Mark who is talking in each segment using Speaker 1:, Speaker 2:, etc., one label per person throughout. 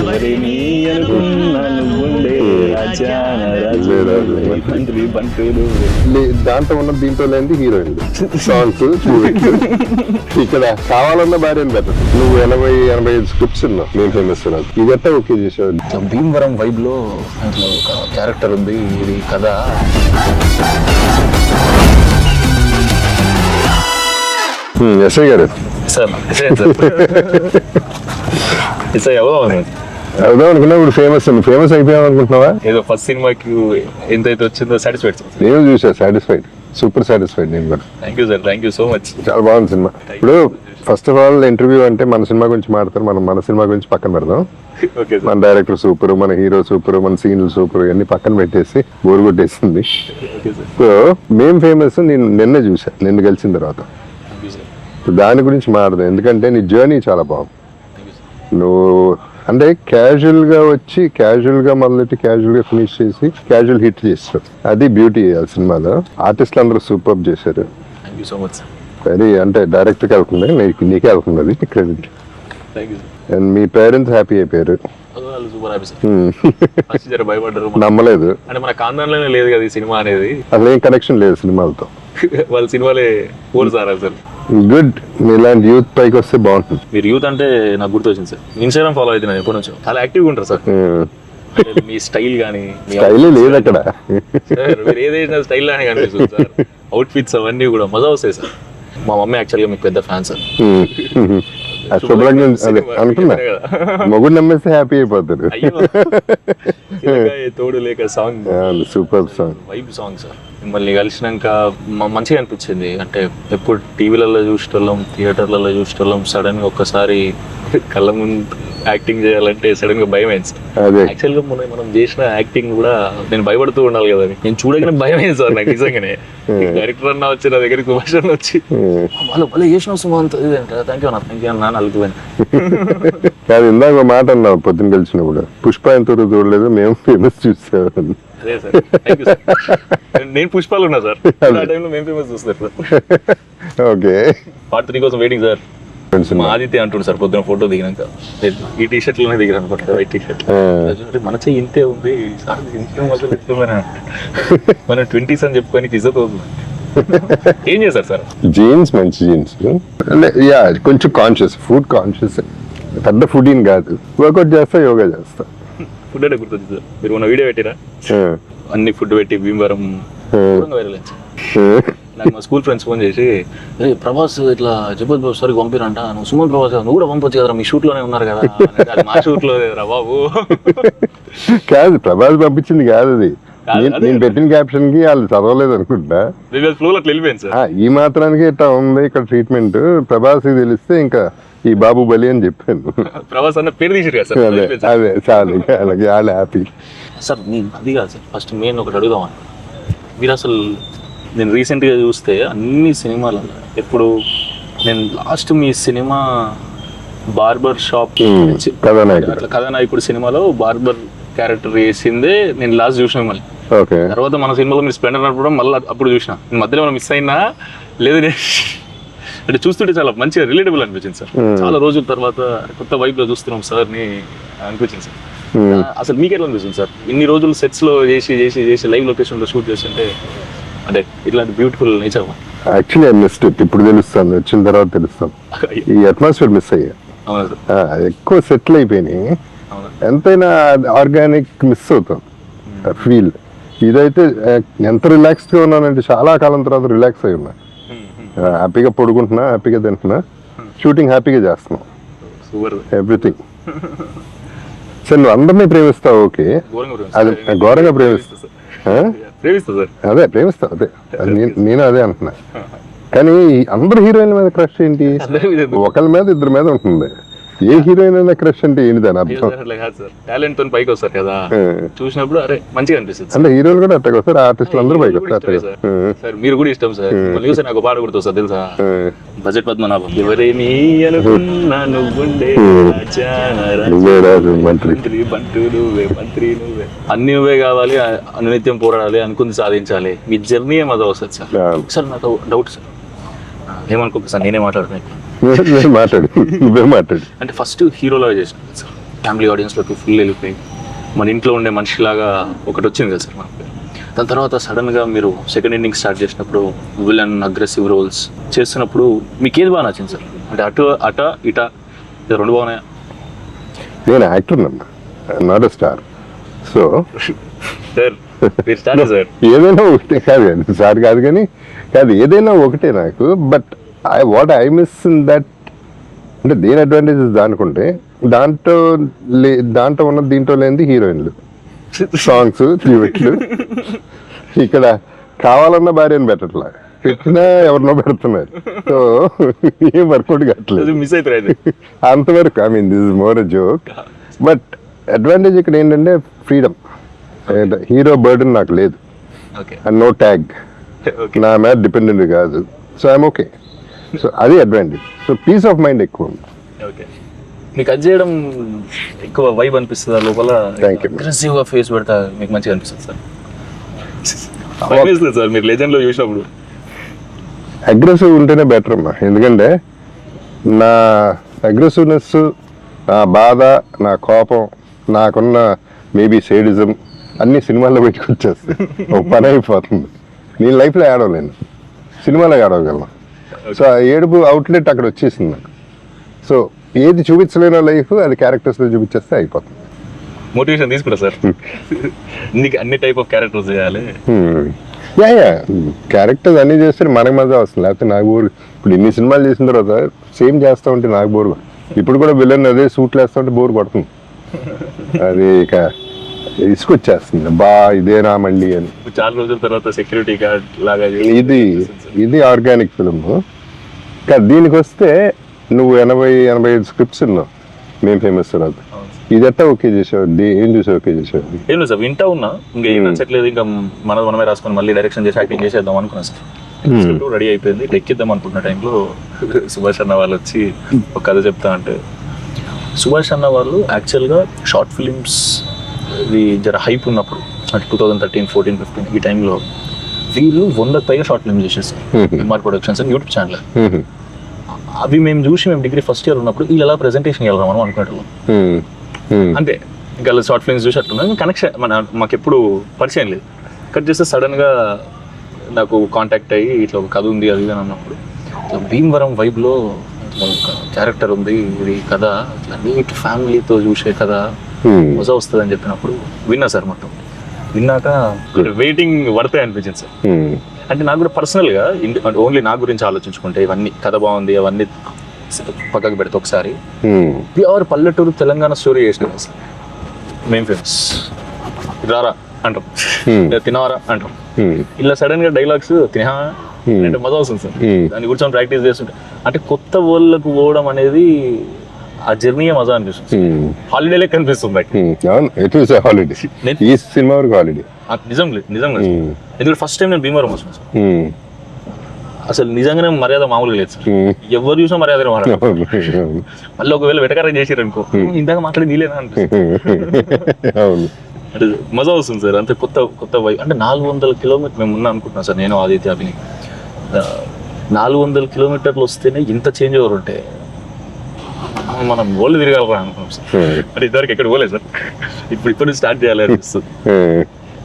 Speaker 1: ఎవరిని అనుకున్నా నువ్వుండే రాజా తండ్రి బంటులు.
Speaker 2: దాంట్లో ఉన్న దీంట్లో లేని హీరోయిన్ సాంగ్స్ ఇక్కడ కావాలన్న భార్యను బెటర్. నువ్వు 80-85 స్క్రిప్ట్స్ ఉన్నావు మేము ఫేమస్ ఇది ఎట్టా ఓకే చేసావు.
Speaker 1: భీమవరం వైబ్ లో ఒక క్యారెక్టర్ ఉంది ఇది కథ.
Speaker 2: ఎస్ఐ గారు
Speaker 1: సార్
Speaker 2: అవుదాం అనుకున్నా ఇప్పుడు ఫేమస్ అయిపోయాం అనుకుంటున్నావా?
Speaker 1: ఏదో ఫస్ట్ సినిమాకి ఎంతైతే వచ్చిందో సాటిస్ఫైడ్.
Speaker 2: నేను చూసా సాటిస్ఫైడ్, సూపర్ సాటిస్ఫైడ్ నేను కూడా.
Speaker 1: Thank you sir, thank you so much.
Speaker 2: చాలా బాగుంది సినిమా. ఇప్పుడు ఫస్ట్ ఆఫ్ ఆల్ ఇంటర్వ్యూ అంటే మన సినిమా గురించి మాట్లాడతారు, మనం మన సినిమా గురించి పక్కన పెడదాం. మన డైరెక్టర్ సూపర్, మన హీరో సూపర్, మన సీన్లు సూపర్, ఇవన్నీ పక్కన పెట్టేసి బోరు కొట్టేసింది. సో మేము ఫేమస్ నేను నిన్నే చూసా, నిన్ను కలిసిన తర్వాత. దాని గురించి మాట్లాడదాం, ఎందుకంటే నీ జర్నీ చాలా బాగుంది. నువ్వు అంటే క్యాజువల్ గా వచ్చి క్యాజువల్ గా మొదలెట్టి క్యాజువల్ గా ఫినిష్ చేసి క్యాజువల్ హిట్ చేస్తారు. అది బ్యూటీ ఆ సినిమాలో. ఆర్టిస్టులు అందరూ సూపర్ చేశారు. అది అంటే డైరెక్టర్ కి వెళ్తుంది, నీకే వెళ్తుంది అది credit. And me parents happy అయిపోయారు. నమ్మలేదు,
Speaker 1: అంటే మన కాందాన్లోనే లేదు కదా ఈ సినిమా అనేది.
Speaker 2: అసలు ఏం కనెక్షన్ లేదు సినిమాలతో.
Speaker 1: వాళ్ళ సినిమాలే పోరు సార్ అసలు.
Speaker 2: గుడ్, ఇలాంటి యూత్ పైకి వస్తే బాగుంటుంది.
Speaker 1: మీరు యూత్ అంటే నాకు గుర్తొచ్చింది సార్, ఇన్స్టాగ్రామ్ ఫాలో అవుతున్నాను ఎప్పటి నుంచో. చాలా యాక్టివ్గా ఉంటారు సార్. మీ స్టైల్ కానీ
Speaker 2: స్టైలే లేదు అక్కడ.
Speaker 1: మీరు ఏదైనా స్టైల్ అని కనిపిస్తుంది సార్. అవుట్ ఫిట్స్ అవన్నీ కూడా మజా వస్తాయి సార్. మా మమ్మీ యాక్చువల్గా మీకు పెద్ద ఫ్యాన్ సార్.
Speaker 2: అనుకున్నా మొగుడు నమ్మేస్తే హ్యాపీ అయిపోతారు.
Speaker 1: తోడు లేక song
Speaker 2: super song,
Speaker 1: vibe song sir. మిమ్మల్ని కలిసినాక మంచిగా అనిపించింది. అంటే ఎప్పుడు టీవీలలో చూసేటోళ్ళం, థియేటర్లలో చూసేటోళ్ళం, సడన్ గా ఒక్కసారి కళ్ళ ముందు యాక్టింగ్ చేయాలంటే సడన్ గా భయం అయింది సార్. యాక్చువల్ గా మనం చేసిన యాక్టింగ్ కూడా నేను భయపడుతూ ఉండాలి కదా, నేను చూడగానే భయం అయింది సార్ నాకు నిజంగానే. డైరెక్టర్ అన్న వచ్చి నా దగ్గరికి సుభాష్ వచ్చి వాళ్ళు చేసిన సుమంత్ థ్యాంక్ యూ అన్న అలుగుపోయింది.
Speaker 2: కాదు ఇందాక మాట అన్నావు పొద్దున్న కలిసినప్పుడు, పుష్ప ఎంత చూడలేదు మేము ఫేమస్ చూసాం.
Speaker 1: అదే సార్, థ్యాంక్ యూ సార్. నేను పుష్పాలు ఉన్నా సార్, ఆ టైంలో మేము ఫేమస్ చూస్తారు సార్.
Speaker 2: ఓకే,
Speaker 1: పార్ట్ 3 కోసం వెయిటింగ్ సార్. మా ఆదిత్య అంటుండు సార్ పొద్దున ఫోటో దిగినాక, ఈ టీ షర్ట్ లోనే దిగిన అనుకుంటా, వైట్ టీ షర్ట్. మన చెయ్యి ఇంతే ఉంది సార్, మన 20s అని చెప్పుకొని ఇజ్జత్ అవుతుంది. ఏం చేస్తారు సార్?
Speaker 2: జీన్స్, మంచి జీన్స్. యా కొంచెం కాన్షియస్, ఫుడ్ కాన్షియస్. పెద్ద ఫుడ్ ఏం కాదు, వర్కౌట్ చేస్తా, యోగా చేస్తా.
Speaker 1: ఫుడ్ అంటే గుర్తొచ్చింది సార్, మీరు మొన్న వీడియో పెట్టిరా అన్ని ఫుడ్ పెట్టి భీమవరం వైరల్ అయింది. నాకు మా స్కూల్ ఫ్రెండ్స్ ఫోన్ చేసి ప్రభాస్ ఇట్లా జబర్దస్త్ బాబు సార్ పంపిరంట, నువ్వు సుమన్ ప్రభాస్ నువ్వు కూడా పంపొచ్చు కదా, మీ షూట్ లోనే ఉన్నారు కదా. మా షూట్ లో రా బాబు.
Speaker 2: కాదు ప్రభాస్ పంపించింది కాదు అది, నేను పెట్టిన క్యాప్షన్ కి వాళ్ళు చదవలేదు అనుకుంటా. ఈ మాత్రానికి ఇట్లా ఉంది ఇక్కడ ట్రీట్మెంట్, ప్రభాస్ తెలిస్తే ఇంకా ఈ బాబు బలి అని చెప్పాను.
Speaker 1: ప్రభాస్ అన్న పేరు తీసారు కదా సార్.
Speaker 2: అదే చాలు, అలాగే వాళ్ళు హ్యాపీ
Speaker 1: సార్. నేను అది కాదు సార్, ఫస్ట్ మెయిన్ ఒకటి అడుగుదామని. మీరు అసలు నేను రీసెంట్గా చూస్తే అన్ని సినిమాలలో ఎప్పుడు నేను లాస్ట్ మీ సినిమా బార్బర్ షాప్ కథానాయకుడు సినిమాలో బార్బర్ క్యారెక్టర్ వేసిందే నేను లాస్ట్ చూసిన మళ్ళీ. తర్వాత మన సినిమాలో మీరు స్ప్లెండర్ నడపడం మళ్ళీ అప్పుడు చూసిన. నేను మధ్యలో మనం మిస్ అయినా లేదు, అంటే చూస్తుంటే చాలా మంచిగా రిలేటబుల్ అనిపించింది సార్. చాలా రోజుల తర్వాత కొత్త వైబ్ లో చూస్తున్నాం సార్ ని అనిపించింది సార్. అసలు మీకు ఎట్లా అనిపిస్తుంది సార్, ఇన్ని రోజులు సెట్స్ లో చేసి చేసి చేసి లైవ్ లొకేషన్ లో షూట్ చేస్తుంటే, అంటే ఇట్లాంటి beautiful nature?
Speaker 2: Actually I missed it. ఇప్పుడు తెలుస్తాను, వచ్చిన తర్వాత తెలుస్తాం. ఈ అట్మాస్ఫియర్ మిస్ అయ్యా, ఎక్కువ సెటిల్ అయిపోయినాయి. ఎంతైనా ఆర్గానిక్ మిస్ అవుతాం ఫీల్. ఇదైతే ఎంత రిలాక్స్డ్ గా ఉన్నానంటే చాలా కాలం తర్వాత రిలాక్స్ అయి ఉన్నా, హ్యాపీగా పడుకుంటున్నా, హ్యాపీగా తింటున్నా, షూటింగ్ హ్యాపీగా చేస్తున్నాం, ఎవ్రీథింగ్. సరే నువ్వు అందరినీ ప్రేమిస్తావు, ఓకే, అది ఘోరంగా ప్రేమిస్తా. అదే ప్రేమిస్తావు, అదే నేను అదే అంటున్నా. కానీ అందరు హీరోయిన్ల మీద క్రష్ ఏంటి? ఒకళ్ళ మీద ఇద్దరి మీద ఉంటుంది. ఏ హీరోయిన్ అయినా క్రష్ అంటే ఏంటి దాని అర్థం?
Speaker 1: టాలెంట్ తో పైకి వస్తారు కదా, చూసినప్పుడు అరే మంచిగా అనిపిస్తుంది.
Speaker 2: అంటే హీరోలు కూడా అట్టగా వస్తారు, ఆర్టిస్టులు అందరూ పైకి వస్తారు.
Speaker 1: సార్ మీరు కూడా ఇష్టం సార్, చూసే నాకు పాట గుర్తు సార్ తెలుసా, బడ్జెట్ పద్మనాభం. ఎవరేమీ అనుకున్నా నువ్వుండే మంత్రి బంటు నువ్వే, మంత్రి నువ్వే, అన్ని నువ్వే కావాలి, అనునిత్యం పోరాడాలి, అనుకుంది సాధించాలి, మీ జర్నీ ఏమదో వస్తుంది సార్. సార్ నాకు డౌట్ సార్, ఏమనుకోక సార్ నేనే మాట్లాడుతున్నాను.
Speaker 2: మాట్లాడు, నువ్వే మాట్లాడు.
Speaker 1: అంటే ఫస్ట్ హీరోలాగా చేసిన సార్, ఫ్యామిలీ ఆడియన్స్లోకి ఫుల్ వెళ్ళిపోయి మన ఇంట్లో ఉండే మనిషిలాగా ఒకటి వచ్చింది కదా సార్ మనకి. దాని తర్వాత సడన్గా మీరు సెకండ్ ఇన్నింగ్ స్టార్ట్ చేసినప్పుడు విలన్ అగ్రెసివ్ రోల్స్ చేస్తున్నప్పుడు మీకు ఏది బాగా నచ్చింది సార్? అంటే అట ఇట రెండు బాగున్నాయా?
Speaker 2: నేను actor not a star. So
Speaker 1: sir మీరు స్టార్ సార్.
Speaker 2: ఏదైనా ఒకటే కాదు సార్ కాదు కానీ కాదు ఏదైనా ఒకటే నాకు. But what I miss in that అంటే దేని అడ్వాంటేజెస్ దానికుంటే దాంట్లో ఉన్న దీంట్లో లేనిది హీరోయిన్లు, సాంగ్స్, డ్యూయెట్లు. ఇక్కడ కావాలన్న భార్యను పెట్టట్లా, పెట్టినా ఎవరినో పెడుతున్నారు. సో ఏం వర్కౌట్ కావట్లేదు,
Speaker 1: మిస్ అవుతుంది
Speaker 2: అంతవరకు. I mean this is more a joke. But advantage ఇక్కడ ఏంటంటే ఫ్రీడమ్. హీరో బర్డన్ నాకు లేదు, అండ్ నో ట్యాగ్, నా మీద డిపెండెంట్ కాదు. So I'm okay. సో అది advantage. So peace of mind ఎక్కువ ఉంది.
Speaker 1: ఓకే, మీకు అది చేయడం ఎక్కువ వైబ్ అనిపిస్తుందా లోపల? అగ్రెసివ్గా ఫేస్ పెడతా మీకు మంచిగా అనిపిస్తుంది సార్? సార్ మీరు లెజెండ్లో చూసినప్పుడు
Speaker 2: అగ్రెసివ్ ఉంటేనే బెటర్ అమ్మా. ఎందుకంటే నా అగ్రెసివ్నెస్, నా బాధ, నా కోపం, నాకున్న మేబీ సేడిజం అన్ని సినిమాల్లో పెట్టుకొచ్చేస్తాయి. ఒక పని అయిపోతుంది. నేను లైఫ్లో ఏడవలేను, సినిమాలో ఏడవగలను. సో ఆ ఏడుపు అవుట్లెట్ అక్కడ వచ్చేసింది నాకు. సో ఏది చూపించలేనో లైఫ్ అది క్యారెక్టర్స్లో చూపించేస్తే అయిపోతుంది.
Speaker 1: మోటివేషన్ తీసుకుంటా సార్. నీకు అన్ని టైప్ ఆఫ్ క్యారెక్టర్స్ చేయాలి.
Speaker 2: యా క్యారెక్టర్స్ అన్నీ చేస్తే మనకు మజా వస్తుంది, లేకపోతే నాకు బోర్. ఇప్పుడు ఇన్ని సినిమాలు చేసిన తర్వాత సేమ్ చేస్తూ ఉంటే నాకు బోర్. ఇప్పుడు కూడా విలన్ అదే సూట్లు వేస్తూ ఉంటే బోర్ పడుతుంది. అది ఇక ఇసుకొచ్చేస్తుంది, బా ఇదేనా మళ్ళీ అని.
Speaker 1: చాలా రోజుల తర్వాత సెక్యూరిటీ గార్డ్ లాగా
Speaker 2: ఇది ఆర్గానిక్ ఫిల్మ్. కానీ దీనికి వస్తే నువ్వు 80-85 స్క్రిప్ట్స్ ఉన్నావు మేము ఫేమస్ తర్వాత. ఇది ఎట్టా ఓకే చేసావు? ఏం చూసి ఓకే చేసావు?
Speaker 1: ఏం లేదు సార్, వింటా ఉన్నా, ఇంకా ఏం నచ్చట్లేదు, ఇంకా మనమే రాసుకొని మళ్ళీ డైరెక్షన్ చేసి యాక్టింగ్ చేసేద్దాం అనుకున్నా సార్. రెడీ అయిపోయింది, ఎక్కిద్దాం అనుకుంటున్న టైంలో సుభాష్ అన్న వాళ్ళు వచ్చి ఒక కథ చెప్తా అంటే, సుభాష్ అన్న వాళ్ళు యాక్చువల్గా షార్ట్ ఫిలిమ్స్ ఇది జర హైప్ ఉన్నప్పుడు అంటే 2013, 14, 15 ఈ టైంలో వీళ్ళు 100కి పైగా షార్ట్ ఫిల్మ్స్ చేసేస్తారు. ఎంఆర్ ప్రొడక్షన్స్ అని యూట్యూబ్ ఛానల్. అవి మేము చూసి మేము డిగ్రీ ఫస్ట్ ఇయర్ ఉన్నప్పుడు వీళ్ళు ఎలా ప్రెజెంటేషన్ ఇవ్వాలి మనం అనుకునేటప్పుడు. అంతే, ఇంకా షార్ట్ ఫిల్మ్స్ చూసి అట్టున్నాం. కనెక్షన్ మాకు ఎప్పుడు పరిచయం లేదు. కట్ చేస్తే సడన్గా నాకు కాంటాక్ట్ అయ్యి ఇట్లా ఒక కథ ఉంది అది అని అన్నప్పుడు, ఇట్లా భీమవరం వైబ్లో ఒక క్యారెక్టర్ ఉంది, ఇది కథ ఇట్లా నీట్ ఫ్యామిలీతో చూసే కథ మజా వస్తుంది అని చెప్పినప్పుడు విన్నా సార్. మొత్తం విన్నాక వెయిటింగ్ పడతాయి అనిపించింది సార్. అంటే నాకు కూడా పర్సనల్గా ఓన్లీ నా గురించి ఆలోచించుకుంటే ఇవన్నీ కథ బాగుంది అవన్నీ పక్కకు పెడితే ఒకసారి ప్యూర్ పల్లెటూరు తెలంగాణ స్టోరీ చేసినాం సార్. మేం ఫేమస్ రారా అంటాం, తినవారా అంటాం, ఇలా సడన్ గా డైలాగ్స్ తినా అంటే మజా వస్తుంది సార్. దాన్ని కూర్చొని ప్రాక్టీస్ చేస్తుంటే అంటే కొత్త వరల్డ్కి పోవడం అనేది ఆ జర్నీ మజా అనిపిస్తుంది. హాలిడే లెక్క అనిపిస్తుంది. నిజంగా ఎందుకంటే ఫస్ట్ టైం నేను భీమవరం వస్తున్నాను సార్. అసలు నిజంగానే మర్యాద మామూలుగా లేదు సార్. ఎవరు చూసినా మర్యాద మళ్ళీ ఒకవేళ వెటకారం చేసారు అనుకో, ఇందాక మాట్లాడి నీలేనా అనిపిస్తుంది. అంటే మజా వస్తుంది సార్. అంతే కొత్త వైపు. అంటే 400 కిలోమీటర్ మేము ఉన్నా అనుకుంటున్నాం సార్, నేను ఆదిత్య అభిని. 400 కిలోమీటర్లు వస్తేనే ఇంత చేంజ్ ఓవర్ ఉంటే మనం ఓళ్ళు తిరగాలి అనుకున్నాం సార్. అంటే ఇంతవరకు ఎక్కడ పోలేదు సార్. ఇప్పుడు స్టార్ట్ చేయాలి అనిపిస్తుంది.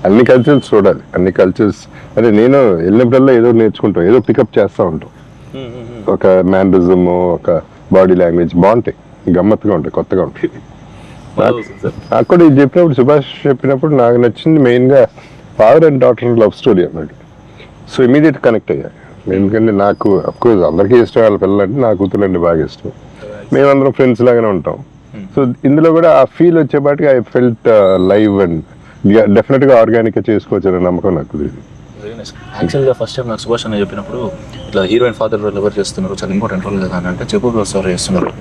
Speaker 2: అన్ని కల్చర్స్ చూడాలి, అన్ని కల్చర్స్. అంటే నేను వెళ్ళినప్పుడల్లా ఏదో నేర్చుకుంటాం, ఏదో పికప్ చేస్తూ ఉంటాం. ఒక మ్యానరిజం, ఒక బాడీ లాంగ్వేజ్ బాగుంటాయి, గమ్మత్తుగా ఉంటాయి, కొత్తగా ఉంటాయి. నాకు కూడా ఇది చెప్పినప్పుడు, సుభాష్ చెప్పినప్పుడు నాకు నచ్చింది మెయిన్గా father and daughter love story అన్నట్టు. సో ఇమీడియట్ కనెక్ట్ అయ్యాయి. ఎందుకంటే నాకు అఫ్కోర్స్ అందరికీ ఇష్టం వాళ్ళ పిల్లలంటే, నా కూతురు అంటే బాగా ఇష్టం. మేమందరం ఫ్రెండ్స్ లాగానే ఉంటాం. సో ఇందులో కూడా ఆ ఫీల్ వచ్చేపాటికి ఐ ఫెల్ట్ లైవ్ అండ్ డెఫినెట్గా ఆర్గానిక్గా చేసుకోవచ్చు అనే నమ్మకం నాకు లేదు.
Speaker 1: యాక్చువల్గా ఫస్ట్ టైం నాకు సుభాష్ అన్న చెప్పినప్పుడు ఇట్లా హీరోయిన్ ఫాదర్ రోల్ ఎవరు చేస్తున్నారు, చాలా ఇంపార్టెంట్ రోల్ కదా అని అంటే, చెప్పు సార్ చేస్తున్నారు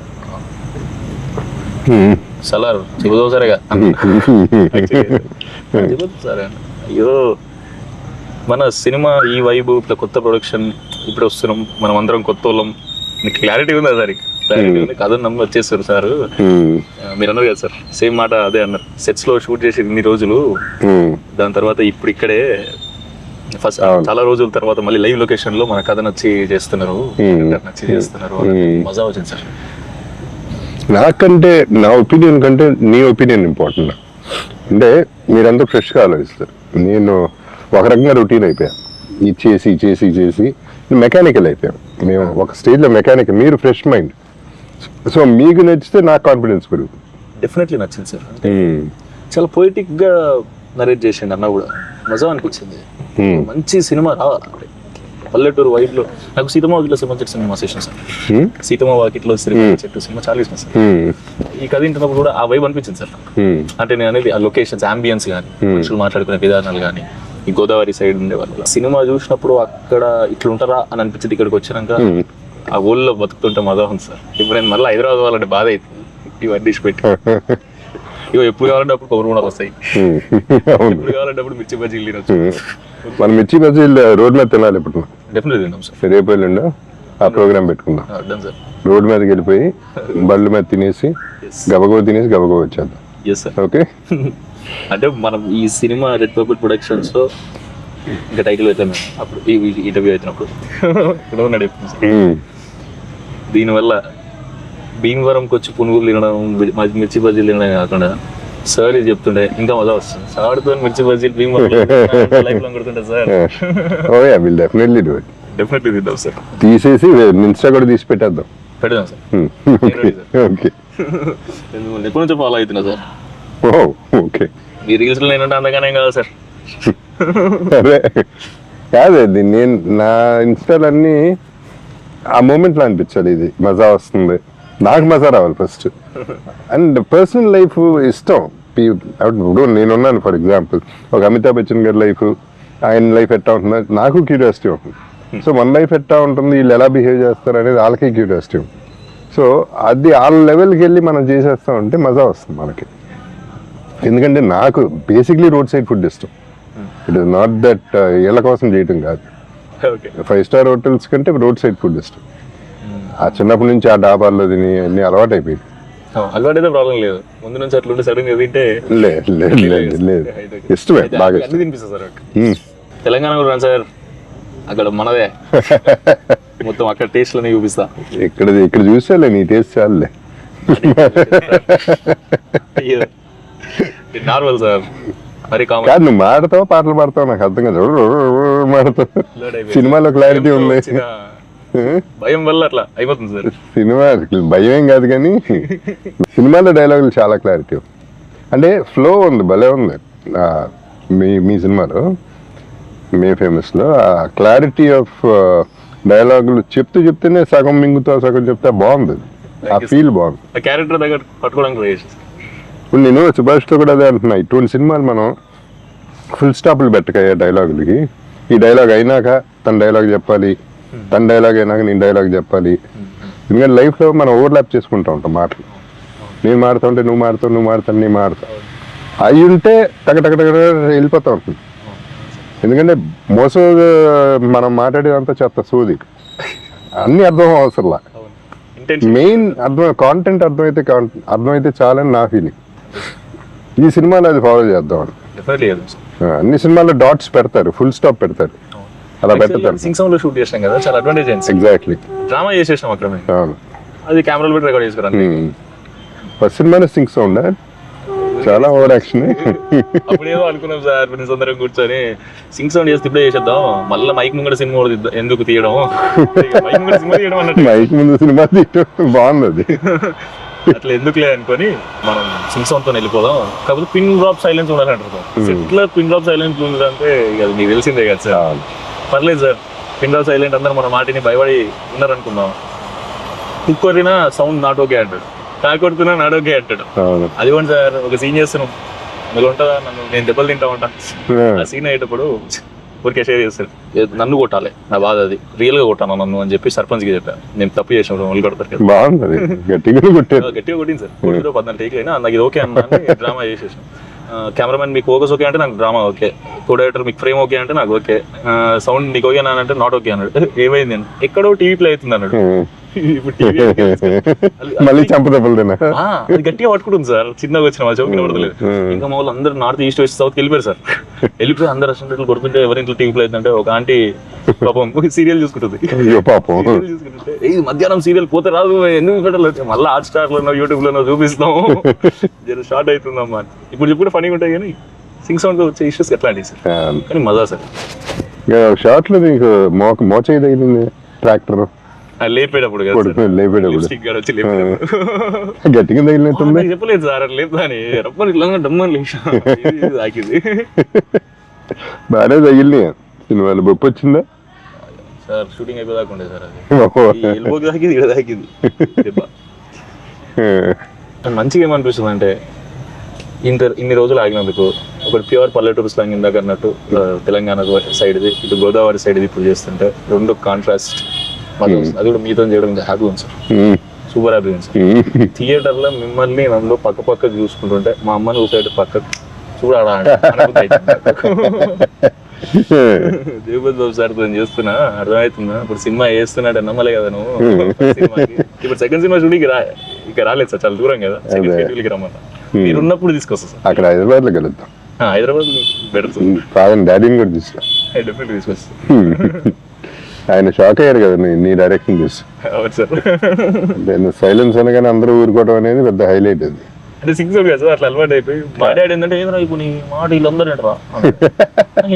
Speaker 1: సలార్ చెబుతావు సరేగా సరే. అయ్యో మన సినిమా ఈ వైబు ఇట్లా కొత్త ప్రొడక్షన్ ఇప్పుడు వస్తున్నాం, మనం అందరం కొత్త వాళ్ళం, నీకు క్లారిటీ ఉందా సార్? క్లారిటీ ఉంది, కథ నమ్మి వచ్చేస్తారు సార్. మీరు అన్నారు కదా సార్, సేమ్ మాట అదే అన్నారు. సెట్స్ లో షూట్ చేసి ఇన్ని రోజులు, దాని తర్వాత ఇప్పుడు ఇక్కడే ఫస్ట్ చాలా రోజుల తర్వాత మళ్ళీ లైవ్ లొకేషన్ లో మన కథ నచ్చి చేస్తున్నారు, మజా వచ్చింది సార్.
Speaker 2: నాకంటే నా ఒపీనియన్ కంటే నీ ఒపీనియన్ ఇంపార్టెంట్. అంటే మీరంతా ఫ్రెష్గా ఆలోచిస్తారు, నేను ఒక రకంగా రొటీన్ అయిపోయాను. ఇది చేసి చేసి చేసి మెకానికల్ అయిపోయాం. మేము ఒక స్టేజ్లో మెకానికల్, మీరు ఫ్రెష్ మైండ్. సో మీకు నచ్చితే నాకు కాన్ఫిడెన్స్ పెరుగుతుంది.
Speaker 1: డెఫినెట్లీ నచ్చింది సార్. చాలా పొయిటిక్ గా నరేట్ చేసిండు అన్న కూడా, మజా అనిపించింది. మంచి సినిమా రావాలి పల్లెటూరు వైబ్ లో. నాకు సీతమ్మ వాకిట్లో సినిమా సెషన్ సార్, సీతమ్మ వాకిట్లో చెట్టు సినిమా చాలా ఇష్టం సార్. ఈ కథ వింటున్నప్పుడు కూడా ఆ వైబ్ అనిపించింది సార్. అంటే నేను అనేది ఆ లొకేషన్స్, అంబియన్స్ కానీ, మనుషులు మాట్లాడుకునే విధానాలు కానీ, ఈ గోదావరి సైడ్ ఉండే వాళ్ళు సినిమా చూసినప్పుడు అక్కడ ఇట్లుంటారా అని అనిపించింది. ఇక్కడికి వచ్చినాక ఆ ఊళ్ళో బతుకుతుంటే మజా ఉంది సార్. ఇప్పుడు నేను మళ్ళీ హైదరాబాద్ వాళ్ళంటే బాధ అవుతుంది ఇవన్నీ డిష్ పెట్టి. ఇక ఎప్పుడు కావాలంటే అప్పుడు కొబ్బరి కూడా వస్తాయి, ఎప్పుడు కావాలంటే అప్పుడు మిర్చి బజ్జీలు తినొచ్చు.
Speaker 2: మనం మిర్చి బజ్జీలు రోడ్ మీద తినాలి ఇప్పుడు.
Speaker 1: డెఫినెట్లీ తిన్నాం సార్.
Speaker 2: రేపు వెళ్ళండు ఆ ప్రోగ్రామ్ పెట్టుకుందాం.
Speaker 1: సార్
Speaker 2: రోడ్ మీదకి వెళ్ళిపోయి బళ్ళు మీద తినేసి గబగబ తినేసి గబగబ వచ్చేద్దాం.
Speaker 1: Yes sir.
Speaker 2: ఓకే.
Speaker 1: అంటే మనం ఈ సినిమా రెడ్ పర్పుల్ ప్రొడక్షన్స్ లో ఇంకా టైటిల్ అయితే మేము అప్పుడు ఈ ఇంటర్వ్యూ అవుతున్నప్పుడు దీనివల్ల భీమవరంకి వచ్చి పునుగులు తినడం, మిర్చి బజ్జీలు తినడం కాకుండా సార్ ఇది చెప్తుండే ఇంకా మజా వస్తుంది. సార్తో మిర్చి బజ్జీలు భీమవరం లైఫ్ లాంగ్ కొడుతుంటే sir.
Speaker 2: Oh yeah, will definitely do it.
Speaker 1: Definitely తిద్దాం సార్.
Speaker 2: తీసేసి ఇన్స్టా కూడా తీసి పెట్టేద్దాం.
Speaker 1: పెడదాం సార్.
Speaker 2: ఓకే.
Speaker 1: ఎప్పటి నుంచో ఫాలో అవుతున్నా సార్.
Speaker 2: ఓకే.
Speaker 1: మీ రీల్స్ లో నేనంటే అందగానే కాదు సార్.
Speaker 2: అదే కాదు, నేను నా ఇన్స్టాలన్నీ ఆ మూమెంట్లో అనిపించాలి, ఇది మజా వస్తుంది, నాకు మజా రావాలి ఫస్ట్. అండ్ పర్సనల్ లైఫ్ ఇష్టం. ఇప్పుడు నేనున్నాను ఫర్ ఎగ్జాంపుల్, ఒక అమితాబ్ బచ్చన్ గారి లైఫ్, ఆయన లైఫ్ ఎట్టా ఉంటుంది నాకు క్యూరియాసిటీ ఉంటుంది. సో మన లైఫ్ ఎట్టా ఉంటుంది, వీళ్ళు ఎలా బిహేవ్ చేస్తారు అనేది వాళ్ళకి క్యూరియాసిటీ ఉంటుంది. సో అది వాళ్ళ లెవెల్కి వెళ్ళి మనం చేసేస్తాం అంటే మజా వస్తుంది మనకి. ఎందుకంటే నాకు బేసిక్లీ రోడ్ సైడ్ ఫుడ్ ఇష్టం. ఇట్ ఇస్ నాట్ దట్ ఇళ్ళ కోసం చేయటం కాదు. 5 స్టార్ హోటల్స్ కంటే రోడ్ సైడ్ ఫుడ్ ఇష్టం. ఆ చిన్నప్పటి నుంచి ఆ డాబాల్లో తిని అన్ని అలవాటు అయిపోయింది.
Speaker 1: అలవాటు అయితే ప్రాబ్లం లేదు, ముందు నుంచి అట్లుంటే సడన్ గా తింటే
Speaker 2: లేదు ఇష్టమే, బాగా
Speaker 1: అన్ని తినిపిస్తుంది సార్. తెలంగాణ కూడా సార్, అక్కడ మనదే మొత్తం అక్కడ టేస్ట్ లోనే చూపిస్తా.
Speaker 2: ఇక్కడ చూసేలే, నీ టేస్ట్ చాలులే.
Speaker 1: నార్మల్ సార్, మరి కాదు.
Speaker 2: నువ్వు మాడతావు, పాటలు పాడతావు, నాకు అర్థం కాదు. మాడతావు, సినిమాలో క్లారిటీ ఉంది.
Speaker 1: భయం వల్ల అట్లా అయిపోతుంది సార్.
Speaker 2: సినిమా భయం ఏం కాదు కానీ సినిమాలో డైలాగులు చాలా క్లారిటీ ఉంది. అంటే ఫ్లో ఉంది, భలే ఉంది. మీ సినిమాలో, మే ఫేమస్లో ఆ క్లారిటీ ఆఫ్ డైలాగులు చెప్తేనే సగం మింగుతా, సగం చెప్తే బాగుంది. ఆ ఫీల్ బాగుంది.
Speaker 1: ఆ క్యారెక్టర్ దగ్గర పట్టుకోవడానికి ట్రై చేసి.
Speaker 2: ఇప్పుడు నేను సుభాష్తో కూడా అదే అంటున్నా, ఇటువంటి సినిమాలు మనం ఫుల్ స్టాప్లు పెట్టకయ్యా డైలాగులకి. ఈ డైలాగ్ అయినాక తన డైలాగ్ చెప్పాలి, తన డైలాగ్ అయినాక నేను డైలాగ్ చెప్పాలి. ఎందుకంటే లైఫ్లో మనం ఓవర్లాప్ చేసుకుంటూ ఉంటాం మాటలు. నేను మాడుతూ ఉంటే నువ్వు మాడుతావు, నువ్వు మాడుతాను నేను మాడుతావు. అవి ఉంటే టక వెళ్ళిపోతూ ఉంటుంది. ఎందుకంటే మనం మాట్లాడేదంతా చెత్త సోది, అన్నీ అర్థం అవసరంలా. మెయిన్ కాంటెంట్ అర్థమైతే చాలని నా ఫీలింగ్. ఈ సినిమాలో అది ఫాలో చేద్దామని. అన్ని సినిమాల్లో డాట్స్ పెడతారు, ఫుల్ స్టాప్ పెడతారు, అలా పెడతారు.
Speaker 1: సింగ్ లో షూట్ చేసాం కదా, చాలా అడ్వాంటేజ్ అయింది.
Speaker 2: ఎగ్జాక్ట్లీ.
Speaker 1: డ్రామా చేసేసాం అక్కడ, అది కెమెరాలో పెట్టి రికార్డ్ చేసుకున్నాను.
Speaker 2: ఫస్ట్ సినిమాలో సింగ్ సౌండ్ చాలా ఓవర్ యాక్షన్.
Speaker 1: అప్పుడు ఏదో అనుకున్నాం సార్, ఫ్రెండ్స్ అందరం కూర్చొని సింగ్ సౌండ్ చేస్తే ఇప్పుడే చేసేద్దాం, మళ్ళీ మైక్ ముందు సినిమా ఎందుకు తీయడం,
Speaker 2: మైక్ ముందు సినిమా తీయడం బాగుంది.
Speaker 1: అట్లా ఎందుకులే అనుకొని మనం సింగ్ సౌండ్ తో వెళ్ళిపోదాం. కాకపోతే పిన్ డ్రాప్ సైలెన్స్ ఉండాలంటారు. ఇట్లా పిన్ డ్రాప్ సైలెన్స్ ఉందంటే అది నీకు తెలిసిందే కదా సార్. పర్లేదు సార్, పిన్ డ్రాప్ సైలెంట్ అందరూ మన మాటిని భయపడి ఉన్నారనుకుందాం. కుక్కరినా సౌండ్ నాట్ ఓకే అంటాడు, కాకొడుతున్నా నాట్ ఓకే అంటాడు. అది కూడా సార్, ఒక సీన్ చేస్తున్నాం, అందులో ఉంటుందా నన్ను నేను దెబ్బలు తింటా ఉంటా. ఆ సీన్ అయ్యేటప్పుడు ఊరికే షేర్ చేస్తారు, నన్ను కొట్టాలి, నా బాధ అది, రియల్ గా కొట్టాను నన్ను అని చెప్పి సర్పంచ్ కి చెప్పాను. నేను తప్పు చేసిన వాళ్ళు కొడతారు కదా,
Speaker 2: బాగుంది, గట్టిగా
Speaker 1: కొట్టింది సార్. 14 టేక్ అయినా నాకు ఇది ఓకే అన్నా డ్రామా చేసేసాను. కెమెరామెన్ మీకు ఫోకస్ ఓకే అంటే నాకు డ్రామా ఓకే, కో డైరెక్టర్ మీకు ఫ్రేమ్ ఓకే అంటే నాకు ఓకే, సౌండ్ నీకు ఓకే అంటే నాట్ ఓకే అన్నాడు. ఏమైంది నేను ఎక్కడో టీవీ ప్లే అవుతుంది అన్నాడు. ఇప్పుడు టీవీ
Speaker 2: మళ్ళీ చంపదెబ్బలు తిన్నా
Speaker 1: అది గట్టిగా పట్టుకుంటుంది సార్, చిన్నగా వచ్చిన మా చౌకి పడతలేదు. ఇంకా మా వాళ్ళు అందరూ నార్త్ ఈస్ట్ వెస్ట్ సౌత్ వెళ్ళిపోయారు సార్. వెళ్ళిపోయి అందరు రెస్టారెంట్లు కొడుతుంటే ఎవరింట్లో టీవీ ప్లే అవుతుందంటే ఒక ఆంటీ పాపం సీరియల్ చూసుకుంటుంది.
Speaker 2: పాపం
Speaker 1: చూసుకుంటుంటే ఇది మధ్యాహ్నం సీరియల్ పోతే రాదు ఎందుకు పెట్టలేదు, మళ్ళీ హాట్ స్టార్ లోనో యూట్యూబ్ లోనో చూపిస్తాం జర షార్ట్ అవుతుందమ్మా. ఇప్పుడు చెప్పుడు ఫనీగా ఉంటాయి కానీ సింగ్ సౌండ్ వచ్చే ఇష్యూస్ ఎట్లాంటివి సార్, కానీ మజా సార్.
Speaker 2: షార్ట్ లో నీకు మోచే తగిలింది ట్రాక్టర్
Speaker 1: లేపేటప్పుడు
Speaker 2: గట్టిగా తగిలినట్టుంది.
Speaker 1: చెప్పలేదు సార్ లేపుదా అని రప్పని ఇట్లా డమ్మని లేచా తాకింది.
Speaker 2: బాగానే తగిలినాయి సినిమాలు. బొప్పు వచ్చిందా
Speaker 1: సార్? షూటింగ్ అయిపోదాకా ఉండే సార్, అది ఎల్బోకి తాకింది, ఇక్కడ తాకింది. మంచిగా ఏమనిపిస్తుంది అంటే ఇన్ని రోజులు ఆగినందుకు ఒకటి ప్యూర్ పల్లెటూరు స్లాంగ్ ఇందాక అన్నట్టు తెలంగాణ సైడ్ది, ఇటు గోదావరి సైడ్ది ఇప్పుడు చేస్తుంటే రెండు కాంట్రాస్ట్ అది కూడా మీతో చేయడం హ్యాపీ ఉంది సార్, సూపర్ హ్యాపీ ఉంది సార్. థియేటర్ లో మిమ్మల్ని నన్ను పక్క పక్క చూసుకుంటుంటే మా అమ్మని చూసేట పక్క చూడాలా జగపతి బాబు సార్ తో చేస్తున్నా అర్థమవుతుందా. ఇప్పుడు సినిమా వేస్తున్నాడు నమ్మలే కదా నువ్వు. ఇప్పుడు సెకండ్ సినిమా షూటింగ్ ఇక రాలేదు సార్, చాలా దూరం కదా, సెకండ్ షెడ్యూల్కి రమ్మన్నా. మీరు ఉన్నప్పుడు తీసుకొస్తా సార్,
Speaker 2: అక్కడ హైదరాబాద్ లో కలుద్దాం.
Speaker 1: హైదరాబాద్ పెడుతుంది
Speaker 2: డాడీని కూడా తీసుకురా,
Speaker 1: డెఫినెట్గా తీసుకొస్తా.
Speaker 2: ఆయన షాక్ అయ్యారు కదా నీ డైరెక్షన్ చూసి.
Speaker 1: అవును సార్,
Speaker 2: నేను సైలెన్స్ అనగానే అందరూ ఊరుకోవడం అనేది పెద్ద హైలైట్. అది
Speaker 1: అంటే సిక్స్ కదా సార్, అట్లా అలవాటు అయిపోయి మా డాడీ ఏంటంటే ఏదో ఇప్పుడు నీ మాట వీళ్ళందరూ ఏంటరా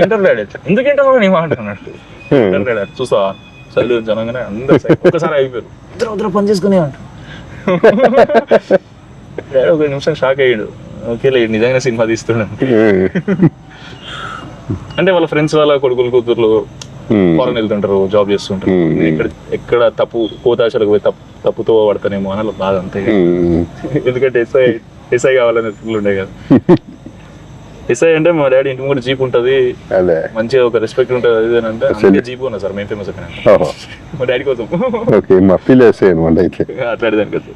Speaker 1: ఇంటర్ డాడీ ఎందుకు ఏంటో నీ మాట అన్నట్టు. ఇంటర్ డాడీ చూసా సైలెన్స్ అనగానే అందరూ ఒక్కసారి అయిపోయారు, ఇద్దరు పని చేసుకునే అంట. ఒక నిమిషం షాక్ అయ్యాడు, ఓకేలే నిజంగా సినిమా తీస్తున్నాడు. అంటే వాళ్ళ ఫ్రెండ్స్ వాళ్ళ కొడుకులు కూతుర్లు ఫారెన్ వెళ్తుంటారు, జాబ్ చేస్తుంటారు. ఎక్కడ తప్పు కోతాశలకు పోయి తప్పుతో పడతానేమో అని బాధ, అంతే. ఎందుకంటే ఎస్ఐ కావాలనే ఫీల్ ఉండే కదా. ఎస్ఐ అంటే మా డాడీ ఇంటి ముందు జీప్ ఉంటది, మంచిగా ఒక రెస్పెక్ట్ ఉంటుంది. అది అంటే అందుకే జీప్ ఉన్నా సార్ మేము ఫేమస్ అక్కడ మా డాడీ కోసం. అట్లాంటిదాని కదా.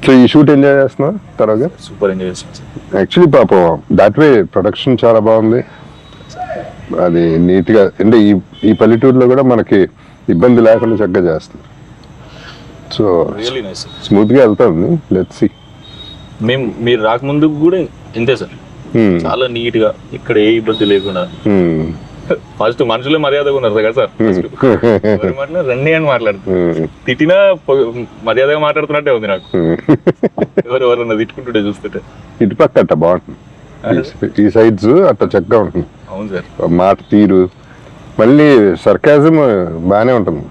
Speaker 2: సో ఈ షూట్ ఎంజాయ్ చేస్తున్నా తర్వాత
Speaker 1: సూపర్ ఎంజాయ్ చేస్తున్నాం.
Speaker 2: యాక్చువల్లీ పాపం దాట్ వే ప్రొడక్షన్ చాలా బాగుంది, అది నీట్గా. అంటే ఈ పల్లెటూరులో కూడా మనకి ఇబ్బంది లేకుండా చక్కగా చేస్తుంది. సో స్మూత్ గా వెళ్తుంది. Let's see.
Speaker 1: మీరు రాకముందు కూడా ఇంతే సార్, చాలా నీట్ గా ఇక్కడ ఏ ఇబ్బంది లేకుండా. ఫస్ట్ మనుషులే మర్యాదగా ఉన్నారు కదా సార్, రండి అని మాట్లాడుతున్నారు. తిట్టినా మర్యాదగా మాట్లాడుతున్నట్టే ఉంది నాకు. ఎవరెవరన్నా తిట్టుకుంటుంటే చూస్తుంటే.
Speaker 2: ఇటు పక్క అట్ట బాగుంటుంది, ఈ సైడ్స్ అట్ట చక్కగా ఉంటుంది.
Speaker 1: అవును సార్,
Speaker 2: మాట తీరు మళ్ళీ సర్కాజం బానే ఉంటుంది.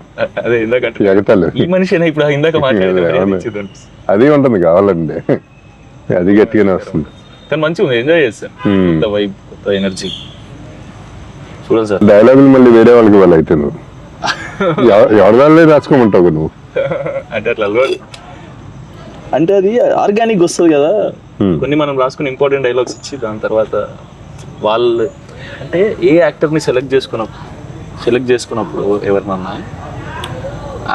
Speaker 1: అదే ఇందాక
Speaker 2: ఎగతాలు
Speaker 1: ఈ మనిషి ఇప్పుడు ఇందాక
Speaker 2: అది ఉంటుంది కావాలంటే, అది గట్టిగానే వస్తుంది.
Speaker 1: కానీ మంచిగా ఉంది, ఎంజాయ్ చేస్తాను. కొత్త వైబ్, కొత్త ఎనర్జీ చూడాలి సార్.
Speaker 2: డైలాగులు మళ్ళీ వేరే వాళ్ళకి వాళ్ళు అయితే నువ్వు ఎవరిదాళ్ళే రాసుకోమంటావు నువ్వు.
Speaker 1: అంటే అట్లా అలవాటు, అంటే అది ఆర్గానిక్ వస్తుంది కదా. కొన్ని మనం రాసుకుని ఇంపార్టెంట్ డైలాగ్స్ ఇచ్చి దాని తర్వాత వాళ్ళు అంటే ఏ యాక్టర్ని సెలెక్ట్ చేసుకున్నప్పుడు ఎవరినన్నా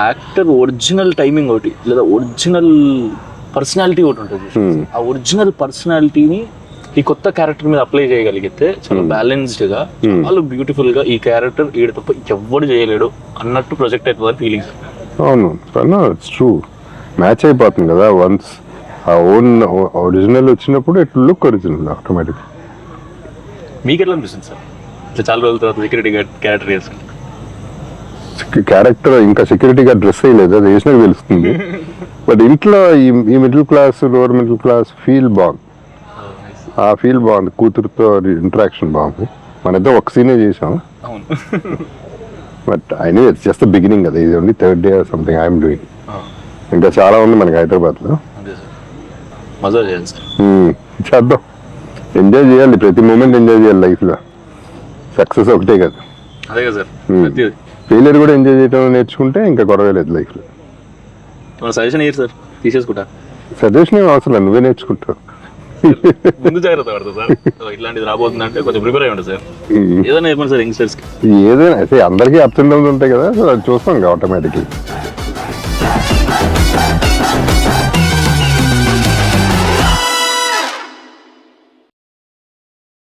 Speaker 1: యాక్టర్ ఒరిజినల్ టైమింగ్ ఒకటి లేదా ఒరిజినల్ పర్సనాలిటీ ఒకటి ఉంటుంది. ఆ ఒరిజినల్ పర్సనాలిటీని ఈ కొత్త క్యారెక్టర్ మీద అప్లై చేయగలిగితే చాలా బ్యాలెన్స్డ్ గా, చాలా బ్యూటిఫుల్ గా ఈ క్యారెక్టర్ ఈడ తప్ప ఎవ్వడు చేయలేడు అన్నట్టు ప్రొజెక్ట్ అవుతుంది ఫీలింగ్స్.
Speaker 2: అవును, ఇట్స్ ట్రూ, మ్యాచ్ అయిపోతుంది కదా. వన్స్ ఆ ఓన్ ఒరిజినల్ వచ్చినప్పుడు ఇట్ లుక్ ఒరిజినల్ ఆటోమేటిక్.
Speaker 1: మీకు ఎట్లా అనిపిస్తుంది సార్ ఇట్లా చాలా రోజుల తర్వాత సెక్యూరిటీ గార్డ్ క్యారెక్టర్ వేసుకుంటారు?
Speaker 2: క్యారెక్టర్ ఇంకా సెక్యూరిటీ గార్డ్ డ్రెస్ వేయలేదు, అది వేసినాక తెలుస్తుంది. బట్ ఇంట్లో ఈ middle class lower middle class feel బాగుంది, ఆ ఫీల్ బాగుంది. కూతురుతో ఇంటరాక్షన్ బాగుంది. మనిద్దరం ఒక సీనే చేసాం. But I know it's just the beginning కదా, ఇది only third day or something I'm doing. ఇంకా చాలా ఉంది మనకి హైదరాబాద్లో.
Speaker 1: మజా చేయాలి సార్,
Speaker 2: చేద్దాం. ఎంజాయ్ చేయాలి, ప్రతి మూమెంట్ ఎంజాయ్ చేయాలి లైఫ్లో. సక్సెస్ ఒకటే కదా,
Speaker 1: అదే కదా సార్.
Speaker 2: ఫెయిలియర్ కూడా ఎంజాయ్ చేయడం నేర్చుకుంటే ఇంకా గొడవ లేదు లైఫ్లో.
Speaker 1: సజెషన్ ఇయ్యారు సార్, తీసేసుకుంటా.
Speaker 2: సజెషన్ ఏం అవసరం, నువ్వే నేర్చుకుంటావు.
Speaker 1: ముందు జాగ్రత్త పడతా సార్, ఇట్లాంటిది రాబోతుందంటే కొంచెం ప్రిపేర్ అయ్యి ఉంటుంది సార్. ఏదైనా చెప్పండి సార్ యంగ్స్టర్స్ కి.
Speaker 2: ఏదైనా అయితే అందరికీ అప్స్ అండ్ డౌన్స్ ఉంటాయి కదా, సో అది చూస్తాం ఆటోమేటిక్లీ.